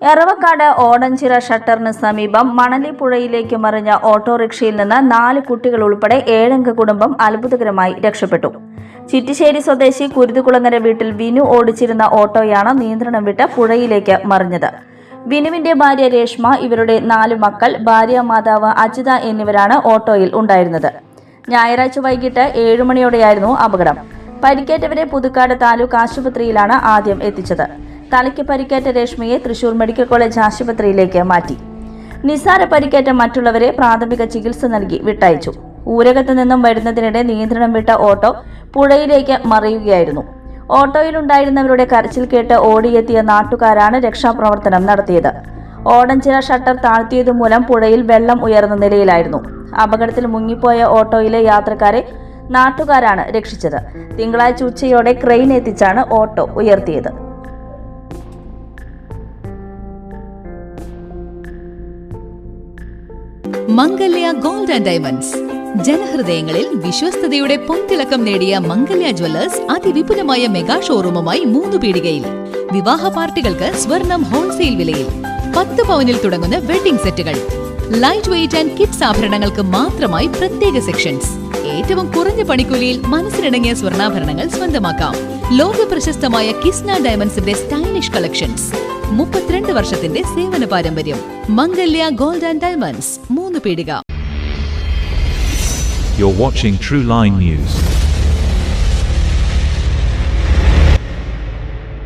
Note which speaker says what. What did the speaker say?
Speaker 1: എറവക്കാട് ഓടഞ്ചിറ ഷട്ടറിന് സമീപം മണലിപ്പുഴയിലേക്ക് മറിഞ്ഞ ഓട്ടോറിക്ഷയിൽ നിന്ന് 4 കുട്ടികൾ ഉൾപ്പെടെ 7 അംഗ കുടുംബം അത്ഭുതകരമായി രക്ഷപ്പെട്ടു. ചിറ്റിശ്ശേരി സ്വദേശി കുരുതുകുളങ്ങര വീട്ടിൽ വിനു ഓടിച്ചിരുന്ന ഓട്ടോയാണ് നിയന്ത്രണം വിട്ട് പുഴയിലേക്ക് മറിഞ്ഞത്. വിനുവിന്റെ ഭാര്യ രേഷ്മ, ഇവരുടെ 4 മക്കൾ, ഭാര്യ മാതാവ് അജിത എന്നിവരാണ് ഓട്ടോയിൽ ഉണ്ടായിരുന്നത്. ഞായറാഴ്ച വൈകിട്ട് 7 മണിയോടെയായിരുന്നു അപകടം. പരിക്കേറ്റവരെ പുതുക്കാട് താലൂക്ക് ആശുപത്രിയിലാണ് ആദ്യം എത്തിച്ചത്. തലയ്ക്ക് പരിക്കേറ്റ രേഷ്മയെ തൃശൂർ മെഡിക്കൽ കോളേജ് ആശുപത്രിയിലേക്ക് മാറ്റി. നിസാര പരിക്കേറ്റ മറ്റുള്ളവരെ പ്രാഥമിക ചികിത്സ നൽകി വിട്ടയച്ചു. ഊരകത്ത് നിന്നും വരുന്നതിനിടെ നിയന്ത്രണം വിട്ട ഓട്ടോ പുഴയിലേക്ക് മറിയുകയായിരുന്നു. ഓട്ടോയിലുണ്ടായിരുന്നവരുടെ കരച്ചിൽ കേട്ട് ഓടിയെത്തിയ നാട്ടുകാരാണ് രക്ഷാപ്രവർത്തനം നടത്തിയത്. ഓടഞ്ചിറ ഷട്ടർ താഴ്ത്തിയതുമൂലം പുഴയിൽ വെള്ളം ഉയർന്ന നിലയിലായിരുന്നു. അപകടത്തിൽ മുങ്ങിപ്പോയ ഓട്ടോയിലെ യാത്രക്കാരെ നാട്ടുകാരാണ് രക്ഷിച്ചത്. തിങ്കളാഴ്ച ഉച്ചയോടെ ക്രെയിൻ എത്തിച്ചാണ് ഓട്ടോ ഉയർത്തിയത്.
Speaker 2: മംഗല്യ ഗോൾഡ് ആൻഡ് ഡയമണ്ട്സ്. ജനഹൃദയങ്ങളിൽ വിശ്വസ്തയുടെ പൊൻതിളക്കം നേടിയ മംഗല്യ ജ്വല്ലേഴ്സ് അതിവിപുലമായ മെഗാ ഷോറൂമുമായി 3 പീടികയിൽ. വിവാഹ പാർട്ടികൾക്ക് സ്വർണം ഹോൾസെയിൽ വിലയിൽ. 10 പവനിൽ തുടങ്ങുന്ന വെഡിംഗ് സെറ്റുകൾ, ലൈറ്റ് വെയ്റ്റ് ആൻഡ് കിഡ്സ് ആഭരണങ്ങൾക്ക് മാത്രമായി പ്രത്യേക സെക്ഷൻസ്. ഏറ്റവും കുറഞ്ഞ പണിക്കൂലിയിൽ മനസ്സിനിണങ്ങിയ സ്വർണ്ണാഭരണങ്ങൾ സ്വന്തമാക്കാം. ലോക പ്രശസ്തമായ കിസ്ന ഡയമണ്ട്സിന്റെ സ്റ്റൈലിഷ് കളക്ഷൻസ്. 32 വർഷത്തിന്റെ സേവന പാരമ്പര്യം. മംഗല്യ ഗോൾഡ് ആൻഡ് ഡയമണ്ട്സ്, 3 പീടിക.
Speaker 3: You're watching True Line News.